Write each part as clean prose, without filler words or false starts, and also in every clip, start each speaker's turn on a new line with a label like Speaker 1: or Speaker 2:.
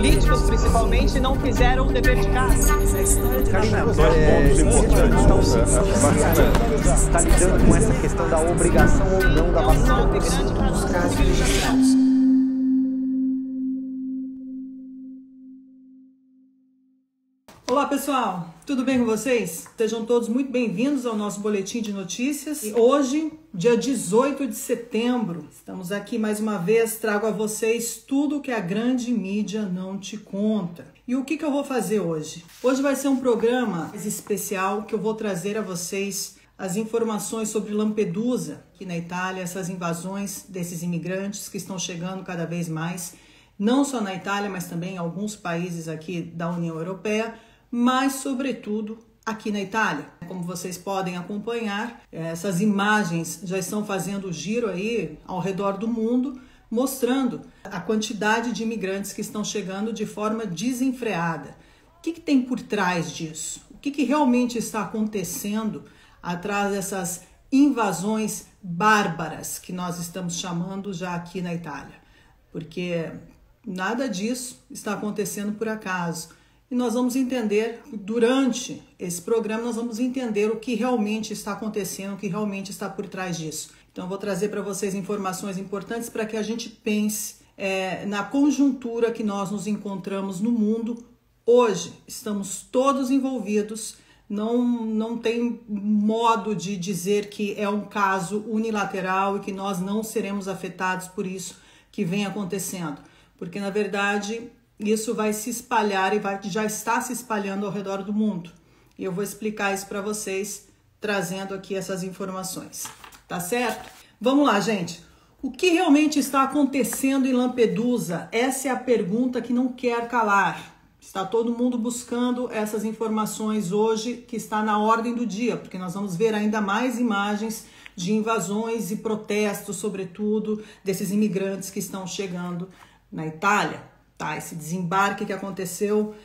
Speaker 1: políticos, principalmente, não fizeram o dever de casa.
Speaker 2: Karina, está lidando com essa questão da obrigação ou não da vacina dos casos registrados.
Speaker 3: Olá pessoal, tudo bem com vocês? Sejam todos muito bem-vindos ao nosso boletim de notícias. E hoje, dia 18 de setembro, estamos aqui mais uma vez, trago a vocês tudo que a grande mídia não te conta. E o que eu vou fazer hoje? Hoje vai ser um programa especial que eu vou trazer a vocês as informações sobre Lampedusa, aqui na Itália, essas invasões desses imigrantes que estão chegando cada vez mais, não só na Itália, mas também em alguns países aqui da União Europeia, mas sobretudo aqui na Itália. Como vocês podem acompanhar, essas imagens já estão fazendo giro aí ao redor do mundo, mostrando a quantidade de imigrantes que estão chegando de forma desenfreada. O que tem por trás disso? O que realmente está acontecendo atrás dessas invasões bárbaras que nós estamos chamando já aqui na Itália? Porque nada disso está acontecendo por acaso. E nós vamos entender, durante esse programa, nós vamos entender o que realmente está acontecendo, o que realmente está por trás disso. Então, eu vou trazer para vocês informações importantes para que a gente pense na conjuntura que nós nos encontramos no mundo. Hoje, estamos todos envolvidos, não tem modo de dizer que é um caso unilateral e que nós não seremos afetados por isso que vem acontecendo. Porque, na verdade, isso vai se espalhar e já está se espalhando ao redor do mundo. E eu vou explicar isso para vocês, trazendo aqui essas informações. Tá certo? Vamos lá, gente. O que realmente está acontecendo em Lampedusa? Essa é a pergunta que não quer calar. Está todo mundo buscando essas informações hoje, que está na ordem do dia, porque nós vamos ver ainda mais imagens de invasões e protestos, sobretudo, desses imigrantes que estão chegando na Itália. Tá, esse desembarque que aconteceu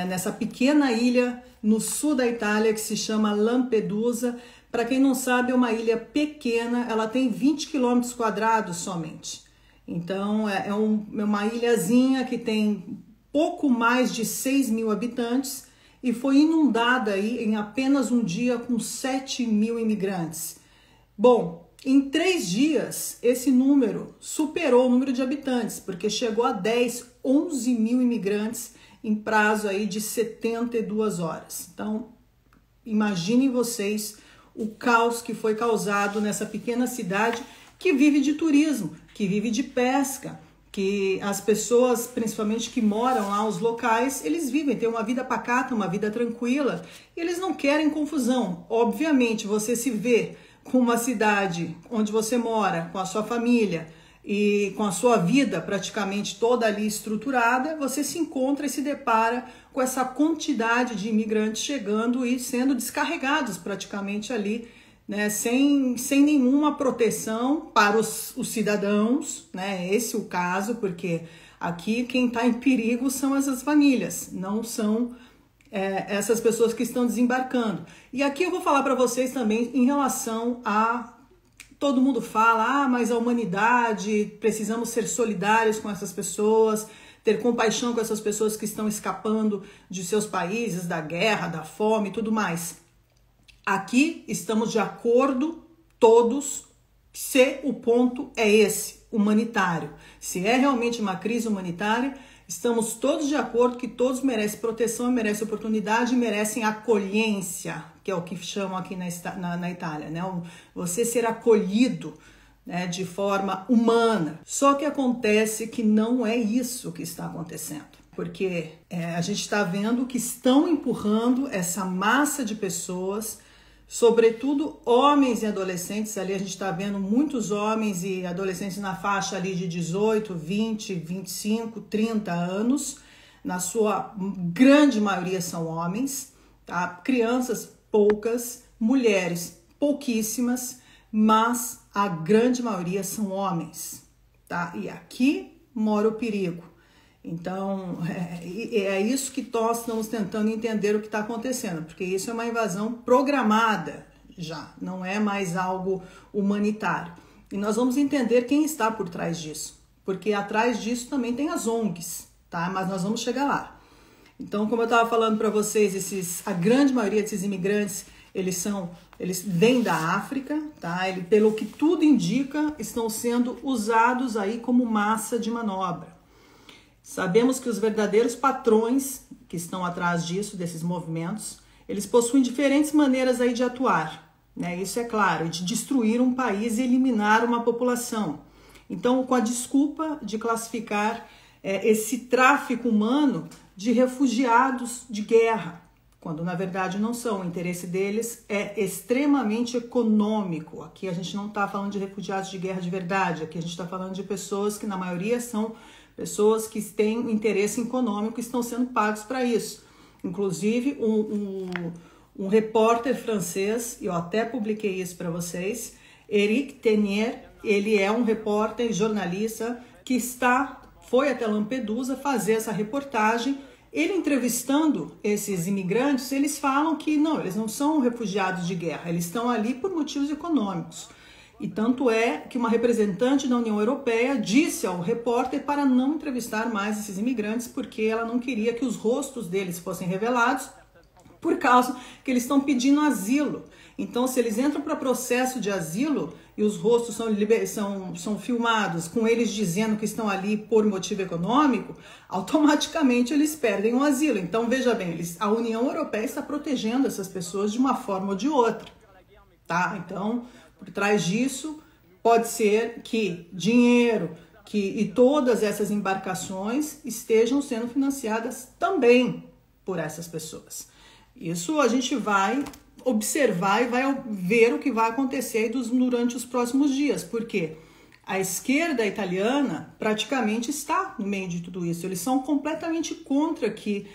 Speaker 3: nessa pequena ilha no sul da Itália que se chama Lampedusa. Para quem não sabe, é uma ilha pequena, ela tem 20 quilômetros quadrados somente. Então é uma ilhazinha que tem pouco mais de 6 mil habitantes e foi inundada aí em apenas um dia com 7 mil imigrantes. Bom, em 3 dias, esse número superou o número de habitantes, porque chegou a 11 mil imigrantes em prazo aí de 72 horas. Então, imaginem vocês o caos que foi causado nessa pequena cidade que vive de turismo, que vive de pesca, que as pessoas, principalmente que moram lá, os locais, eles vivem, têm uma vida pacata, uma vida tranquila, e eles não querem confusão. Obviamente, você se vê com uma cidade onde você mora, com a sua família e com a sua vida praticamente toda ali estruturada, você se encontra e se depara com essa quantidade de imigrantes chegando e sendo descarregados praticamente ali, né, sem nenhuma proteção para os cidadãos, né? Esse é o caso, porque aqui quem está em perigo são essas famílias, não são essas pessoas que estão desembarcando. E aqui eu vou falar para vocês também em relação a... Todo mundo fala, mas a humanidade, precisamos ser solidários com essas pessoas, ter compaixão com essas pessoas que estão escapando de seus países, da guerra, da fome e tudo mais. Aqui estamos de acordo todos se o ponto é esse, humanitário. Se é realmente uma crise humanitária, estamos todos de acordo que todos merecem proteção, merecem oportunidade, merecem acolhência, que é o que chamam aqui na Itália, né? Você ser acolhido, né, de forma humana. Só que acontece que não é isso que está acontecendo, porque a gente está vendo que estão empurrando essa massa de pessoas, sobretudo homens e adolescentes. Ali a gente está vendo muitos homens e adolescentes na faixa ali de 18, 20, 25, 30 anos. Na sua grande maioria são homens, tá? Crianças poucas, mulheres pouquíssimas, mas a grande maioria são homens, tá? E aqui mora o perigo. Então, é isso que nós estamos tentando entender o que está acontecendo, porque isso é uma invasão programada já, não é mais algo humanitário. E nós vamos entender quem está por trás disso, porque atrás disso também tem as ONGs, tá? Mas nós vamos chegar lá. Então, como eu estava falando para vocês, a grande maioria desses imigrantes, eles vêm da África, tá? Pelo que tudo indica, estão sendo usados aí como massa de manobra. Sabemos que os verdadeiros patrões que estão atrás disso, desses movimentos, eles possuem diferentes maneiras aí de atuar, né? Isso é claro, de destruir um país e eliminar uma população. Então, com a desculpa de classificar esse tráfico humano de refugiados de guerra, quando na verdade não são. O interesse deles é extremamente econômico. Aqui a gente não está falando de refugiados de guerra de verdade, aqui a gente está falando de pessoas que na maioria são pessoas que têm interesse econômico e estão sendo pagos para isso. Inclusive um repórter francês, eu até publiquei isso para vocês, Eric Tenier, ele é um repórter, jornalista que foi até Lampedusa fazer essa reportagem. Ele entrevistando esses imigrantes, eles falam que não, eles não são refugiados de guerra, eles estão ali por motivos econômicos. E tanto é que uma representante da União Europeia disse ao repórter para não entrevistar mais esses imigrantes, porque ela não queria que os rostos deles fossem revelados, por causa que eles estão pedindo asilo. Então, se eles entram para processo de asilo e os rostos são filmados com eles dizendo que estão ali por motivo econômico, automaticamente eles perdem o asilo. Então, veja bem, a União Europeia está protegendo essas pessoas de uma forma ou de outra, tá? Então, por trás disso, pode ser que dinheiro e todas essas embarcações estejam sendo financiadas também por essas pessoas. Isso a gente vai observar e vai ver o que vai acontecer durante os próximos dias, porque a esquerda italiana praticamente está no meio de tudo isso. Eles são completamente contra que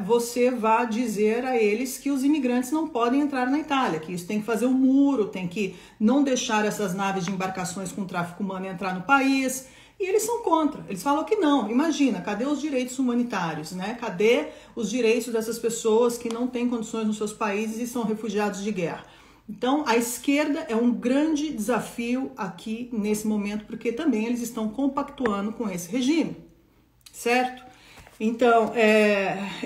Speaker 3: você vá dizer a eles que os imigrantes não podem entrar na Itália, que isso tem que fazer um muro, tem que não deixar essas naves de embarcações com tráfico humano entrar no país. E eles são contra, eles falam que não. Imagina, cadê os direitos humanitários, né? Cadê os direitos dessas pessoas que não têm condições nos seus países e são refugiados de guerra? Então, a esquerda é um grande desafio aqui nesse momento, porque também eles estão compactuando com esse regime, certo? Então,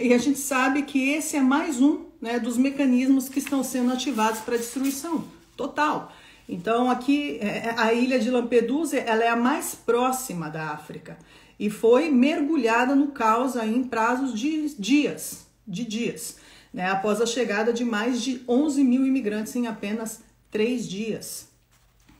Speaker 3: e a gente sabe que esse é mais um, né, dos mecanismos que estão sendo ativados para destruição total. Então, aqui, a ilha de Lampedusa, ela é a mais próxima da África e foi mergulhada no caos aí em prazos de dias, né, após a chegada de mais de 11 mil imigrantes em apenas 3 dias.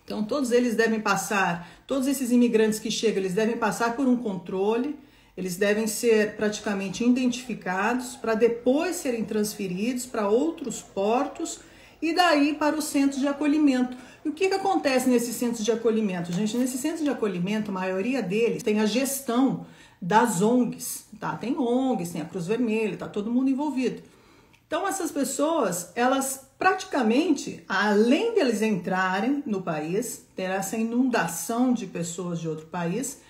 Speaker 3: Então, todos esses imigrantes que chegam, eles devem passar por um controle, eles devem ser praticamente identificados para depois serem transferidos para outros portos e daí para os centros de acolhimento. E o que acontece nesses centros de acolhimento? Gente, nesses centros de acolhimento, a maioria deles tem a gestão das ONGs, tá? Tem ONGs, tem a Cruz Vermelha, tá todo mundo envolvido. Então, essas pessoas, elas praticamente, além de eles entrarem no país, ter essa inundação de pessoas de outro país,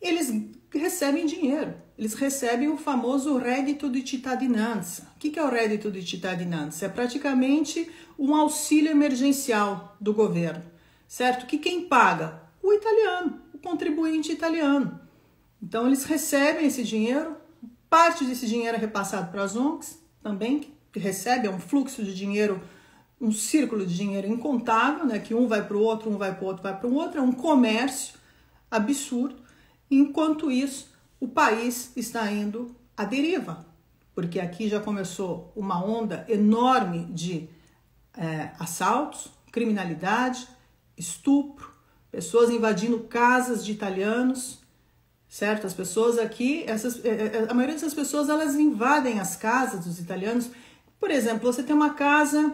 Speaker 3: eles recebem dinheiro. Eles recebem o famoso reddito de cittadinanza. O que é o reddito de cittadinanza? É praticamente um auxílio emergencial do governo, certo? Que quem paga? O italiano, o contribuinte italiano. Então, eles recebem esse dinheiro, parte desse dinheiro é repassado para as ONGs, também, que recebe um fluxo de dinheiro, um círculo de dinheiro incontável, né? Que um vai para o outro, um vai para o outro, vai para o outro, é um comércio absurdo. Enquanto isso, o país está indo à deriva, porque aqui já começou uma onda enorme de assaltos, criminalidade, estupro, pessoas invadindo casas de italianos, certo? As pessoas aqui, a maioria dessas pessoas, elas invadem as casas dos italianos. Por exemplo, você tem uma casa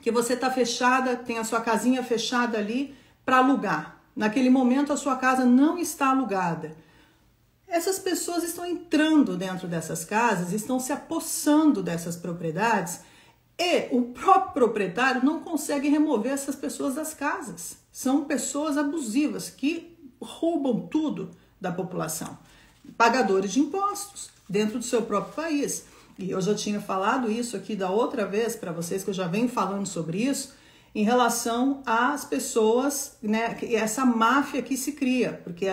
Speaker 3: que você está fechada, tem a sua casinha fechada ali para alugar. Naquele momento, a sua casa não está alugada. Essas pessoas estão entrando dentro dessas casas, estão se apossando dessas propriedades e o próprio proprietário não consegue remover essas pessoas das casas. São pessoas abusivas que roubam tudo da população. Pagadores de impostos dentro do seu próprio país. E eu já tinha falado isso aqui da outra vez para vocês, que eu já venho falando sobre isso, em relação às pessoas, né, essa máfia que se cria, porque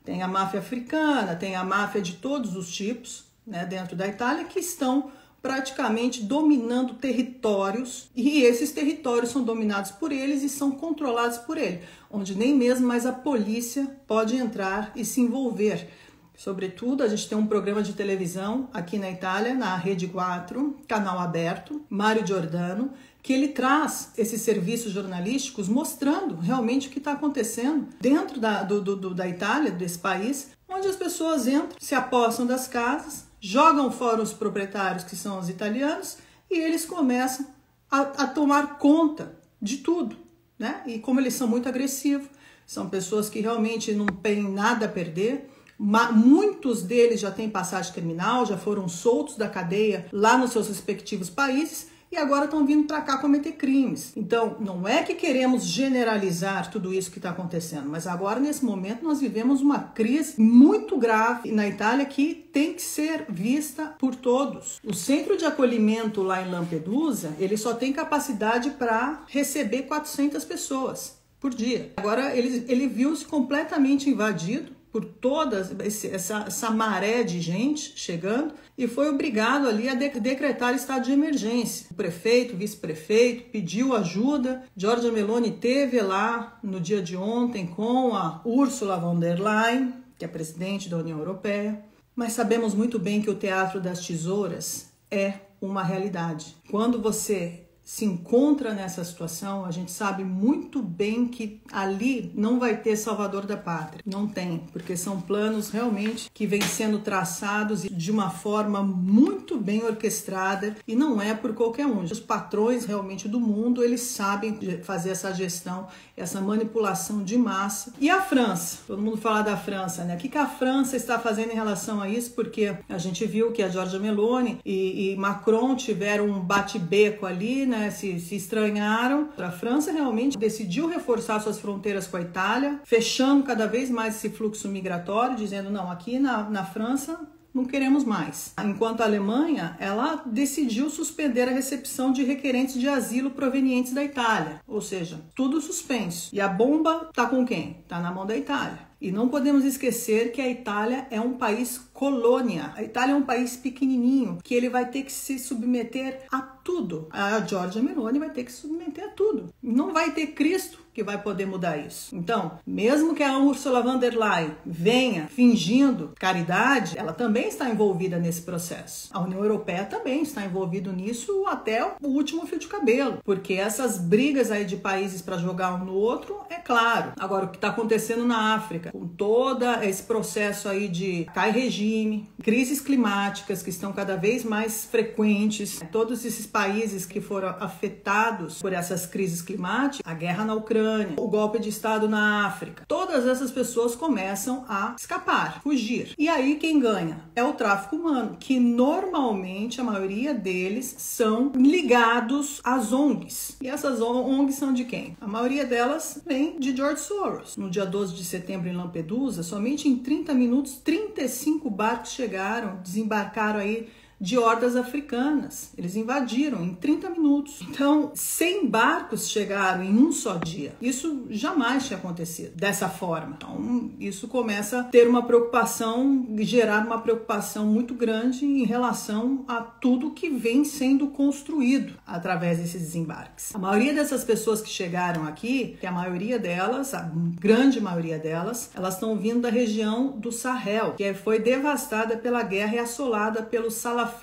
Speaker 3: Tem a máfia africana, tem a máfia de todos os tipos, né, dentro da Itália, que estão praticamente dominando territórios, e esses territórios são dominados por eles e são controlados por ele, onde nem mesmo mais a polícia pode entrar e se envolver. Sobretudo, a gente tem um programa de televisão aqui na Itália, na Rede 4, canal aberto, Mário Giordano, que ele traz esses serviços jornalísticos mostrando realmente o que está acontecendo dentro da Itália, desse país, onde as pessoas entram, se apossam das casas, jogam fora os proprietários, que são os italianos, e eles começam a tomar conta de tudo, né? E como eles são muito agressivos, são pessoas que realmente não têm nada a perder. Muitos deles já têm passagem criminal, já foram soltos da cadeia lá nos seus respectivos países e agora estão vindo para cá cometer crimes. Então, não é que queremos generalizar tudo isso que está acontecendo, mas agora, nesse momento, nós vivemos uma crise muito grave na Itália que tem que ser vista por todos. O centro de acolhimento lá em Lampedusa, ele só tem capacidade para receber 400 pessoas por dia. Agora, ele viu-se completamente invadido por toda essa maré de gente chegando e foi obrigado ali a decretar estado de emergência. O prefeito, o vice-prefeito pediu ajuda. Giorgia Meloni esteve lá no dia de ontem com a Ursula von der Leyen, que é presidente da União Europeia, mas sabemos muito bem que o teatro das tesouras é uma realidade. Quando você se encontra nessa situação, a gente sabe muito bem que ali não vai ter salvador da pátria. Não tem, porque são planos realmente que vêm sendo traçados de uma forma muito bem orquestrada e não é por qualquer um. Os patrões realmente do mundo, eles sabem fazer essa gestão, essa manipulação de massa. E a França? Todo mundo fala da França, né? O que a França está fazendo em relação a isso? Porque a gente viu que a Giorgia Meloni e Macron tiveram um bate-beco ali, né? Se estranharam. A França realmente decidiu reforçar suas fronteiras com a Itália, fechando cada vez mais esse fluxo migratório, dizendo, não, aqui na França não queremos mais. Enquanto a Alemanha, ela decidiu suspender a recepção de requerentes de asilo provenientes da Itália. Ou seja, tudo suspenso. E a bomba tá com quem? Tá na mão da Itália. E não podemos esquecer que a Itália é um país colônia. A Itália é um país pequenininho, que ele vai ter que se submeter a tudo. A Giorgia Meloni vai ter que se submeter a tudo. Não vai ter Cristo que vai poder mudar isso. Então, mesmo que a Ursula von der Leyen venha fingindo caridade, ela também está envolvida nesse processo. A União Europeia também está envolvida nisso até o último fio de cabelo, porque essas brigas aí de países para jogar um no outro, é claro. Agora, o que está acontecendo na África, com todo esse processo aí de cai regime, crises climáticas que estão cada vez mais frequentes, todos esses países que foram afetados por essas crises climáticas, a guerra na Ucrânia, o golpe de Estado na África, todas essas pessoas começam a escapar, fugir. E aí quem ganha? É o tráfico humano, que normalmente a maioria deles são ligados às ONGs. E essas ONGs são de quem? A maioria delas vem de George Soros. No dia 12 de setembro em Lampedusa, somente em 30 minutos, 35 barcos chegaram, desembarcaram aí de hordas africanas. Eles invadiram em 30 minutos. Então, 100 barcos chegaram em um só dia. Isso jamais tinha acontecido dessa forma. Então, isso começa a ter uma preocupação, gerar uma preocupação muito grande em relação a tudo que vem sendo construído através desses desembarques. A maioria dessas pessoas que chegaram aqui, que a maioria delas, a grande maioria delas, elas estão vindo da região do Sahel, que foi devastada pela guerra e assolada pelos salafistas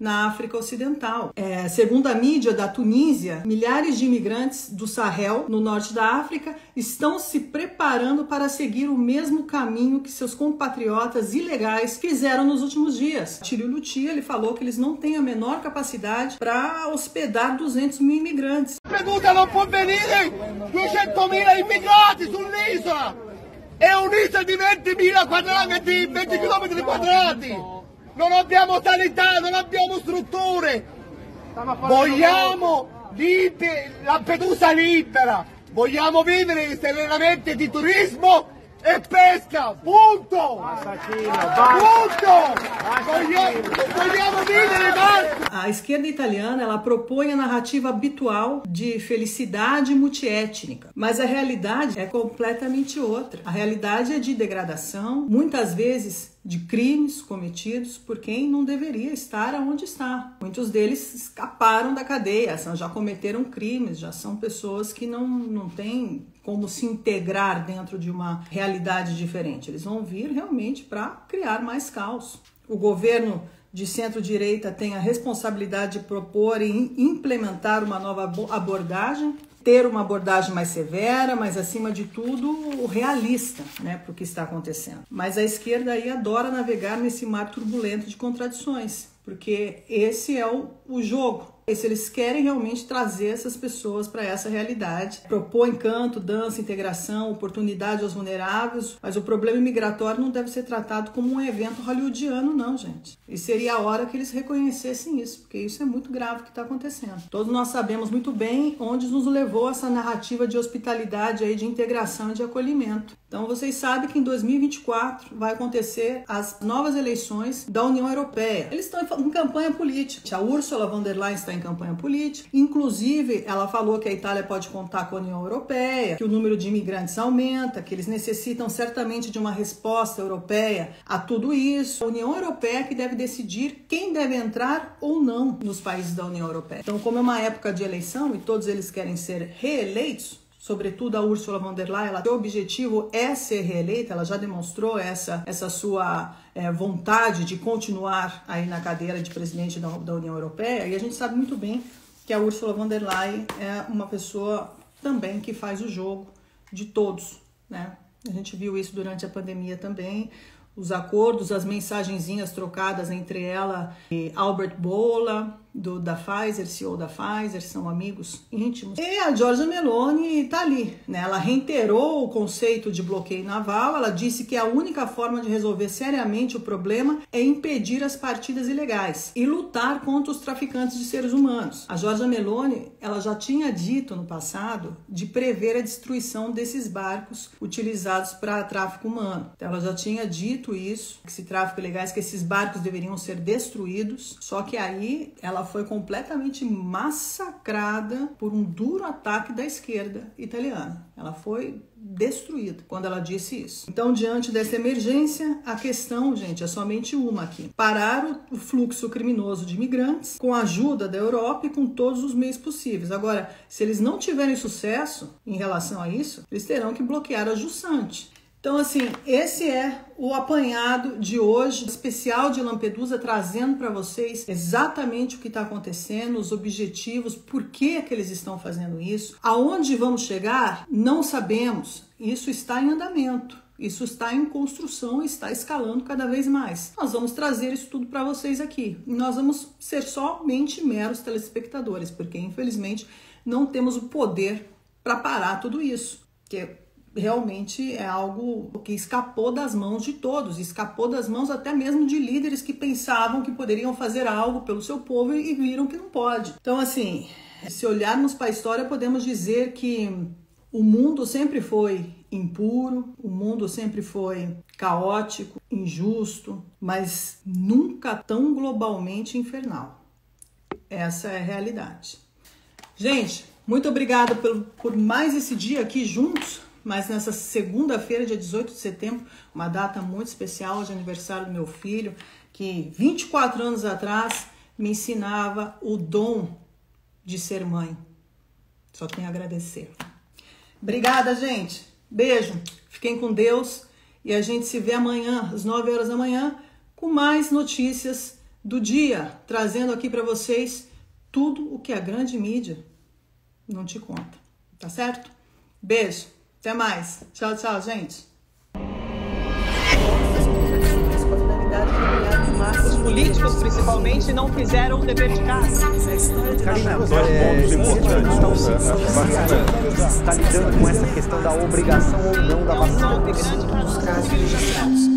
Speaker 3: na África Ocidental. Segundo a mídia da Tunísia, milhares de imigrantes do Sahel, no norte da África, estão se preparando para seguir o mesmo caminho que seus compatriotas ilegais fizeram nos últimos dias. Tiro Lutia, ele falou que eles não têm a menor capacidade para hospedar 200 mil imigrantes.
Speaker 4: Pergunta, não pode venire 200.000 immigrati sull'isola! È un'isola di 20.000 quadrati, 20 km quadrati! Non abbiamo sanità, non abbiamo strutture. Vogliamo Lampedusa libera. Vogliamo vivere serenamente di turismo e pesca. tedesca, punto! Punto! Vogliamo vivere, basta!
Speaker 3: A esquerda italiana, ela propõe a narrativa habitual de felicidade multiétnica, mas a realidade é completamente outra. A realidade é de degradação, muitas vezes de crimes cometidos por quem não deveria estar onde está. Muitos deles escaparam da cadeia, já cometeram crimes, já são pessoas que não têm como se integrar dentro de uma realidade diferente. Eles vão vir realmente para criar mais caos. O governo de centro-direita tem a responsabilidade de propor e implementar uma nova abordagem, ter uma abordagem mais severa, mas acima de tudo realista, né, para o que está acontecendo. Mas a esquerda aí adora navegar nesse mar turbulento de contradições, porque esse é o jogo. Se eles querem realmente trazer essas pessoas para essa realidade, propor encanto, dança, integração, oportunidade aos vulneráveis, mas o problema migratório não deve ser tratado como um evento hollywoodiano, não, gente. E seria a hora que eles reconhecessem isso, porque isso é muito grave o que está acontecendo. Todos nós sabemos muito bem onde nos levou essa narrativa de hospitalidade, aí, de integração e de acolhimento. Então vocês sabem que em 2024 vai acontecer as novas eleições da União Europeia. Eles estão em campanha política. A Ursula von der Leyen está em campanha política. Inclusive, ela falou que a Itália pode contar com a União Europeia, que o número de imigrantes aumenta, que eles necessitam certamente de uma resposta europeia a tudo isso. A União Europeia que deve decidir quem deve entrar ou não nos países da União Europeia. Então, como é uma época de eleição e todos eles querem ser reeleitos, sobretudo a Ursula von der Leyen, seu objetivo é ser reeleita, ela já demonstrou essa sua vontade de continuar aí na cadeira de presidente da União Europeia, e a gente sabe muito bem que a Ursula von der Leyen é uma pessoa também que faz o jogo de todos, né? A gente viu isso durante a pandemia também, os acordos, as mensagenzinhas trocadas entre ela e Albert Bourla, da Pfizer, CEO da Pfizer, são amigos íntimos. E a Giorgia Meloni está ali, né? Ela reiterou o conceito de bloqueio naval, ela disse que a única forma de resolver seriamente o problema é impedir as partidas ilegais e lutar contra os traficantes de seres humanos. A Giorgia Meloni, ela já tinha dito no passado de prever a destruição desses barcos utilizados para tráfico humano. Então, ela já tinha dito isso, que esse tráfico ilegal, que esses barcos deveriam ser destruídos, só que aí ela foi completamente massacrada por um duro ataque da esquerda italiana. Ela foi destruída quando ela disse isso. Então, diante dessa emergência, a questão, gente, é somente uma aqui. Parar o fluxo criminoso de imigrantes com a ajuda da Europa e com todos os meios possíveis. Agora, se eles não tiverem sucesso em relação a isso, eles terão que bloquear a Jusante. Então, assim, esse é o apanhado de hoje, especial de Lampedusa, trazendo para vocês exatamente o que está acontecendo, os objetivos, por que eles estão fazendo isso. Aonde vamos chegar, não sabemos. Isso está em andamento, isso está em construção, está escalando cada vez mais. Nós vamos trazer isso tudo para vocês aqui. E nós vamos ser somente meros telespectadores, porque, infelizmente, não temos o poder para parar tudo isso, que realmente é algo que escapou das mãos de todos, escapou das mãos até mesmo de líderes que pensavam que poderiam fazer algo pelo seu povo e viram que não pode. Então, assim, se olharmos para a história, podemos dizer que o mundo sempre foi impuro, o mundo sempre foi caótico, injusto, mas nunca tão globalmente infernal. Essa é a realidade. Gente, muito obrigada por mais esse dia aqui juntos. Mas nessa segunda-feira, dia 18 de setembro, uma data muito especial de aniversário do meu filho, que 24 anos atrás me ensinava o dom de ser mãe. Só tenho a agradecer. Obrigada, gente. Beijo. Fiquem com Deus e a gente se vê amanhã, às 9 horas da manhã, com mais notícias do dia, trazendo aqui para vocês tudo o que a grande mídia não te conta. Tá certo? Beijo. Até mais. Tchau, tchau, gente.
Speaker 1: Os políticos, principalmente, não fizeram o dever de casa.
Speaker 2: Karina, está lidando com essa questão da obrigação ou não da vacina.
Speaker 1: Grande